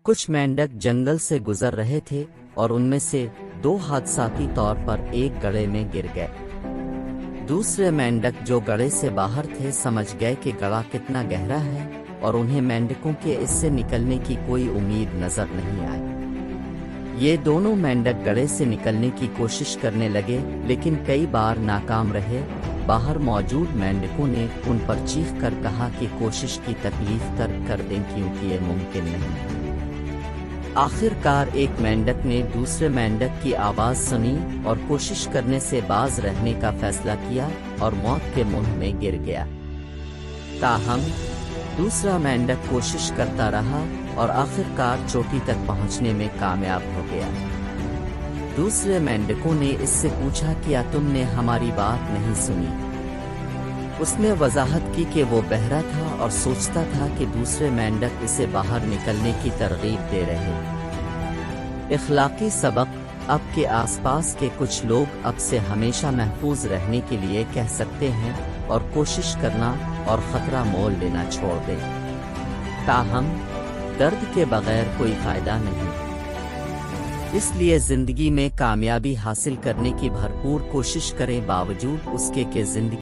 کچھ مینڈک جنگل سے گزر رہے تھے اور ان میں سے دو حادثاتی طور پر ایک گڑھے میں گر گئے۔ دوسرے مینڈک جو گڑھے سے باہر تھے سمجھ گئے کہ گڑھا کتنا گہرا ہے اور انہیں مینڈکوں کے اس سے نکلنے کی کوئی امید نظر نہیں آئی۔ یہ دونوں مینڈک گڑھے سے نکلنے کی کوشش کرنے لگے لیکن کئی بار ناکام رہے۔ باہر موجود مینڈکوں نے ان پر چیخ کر کہا کہ کوشش کی تکلیف ترک کر دیں کیونکہ یہ ممکن نہیں۔ آخر کار ایک مینڈک نے دوسرے مینڈک کی آواز سنی اور کوشش کرنے سے باز رہنے کا فیصلہ کیا اور موت کے منہ میں گر گیا۔ تاہم دوسرا مینڈک کوشش کرتا رہا اور آخر کار چوٹی تک پہنچنے میں کامیاب ہو گیا۔ دوسرے مینڈکوں نے اس سے پوچھا کیا تم نے ہماری بات نہیں سنی؟ اس نے وضاحت کی کہ وہ بہرا تھا اور سوچتا تھا کہ دوسرے مینڈک اسے باہر نکلنے کی ترغیب دے رہے۔ اخلاقی سبق: اب کے آس پاس کے کچھ لوگ اب سے ہمیشہ محفوظ رہنے کے لیے کہہ سکتے ہیں اور کوشش کرنا اور خطرہ مول لینا چھوڑ دیں۔ تاہم درد کے بغیر کوئی فائدہ نہیں۔ اس لیے زندگی میں کامیابی حاصل کرنے کی بھرپور کوشش کریں باوجود اس کے کہ زندگی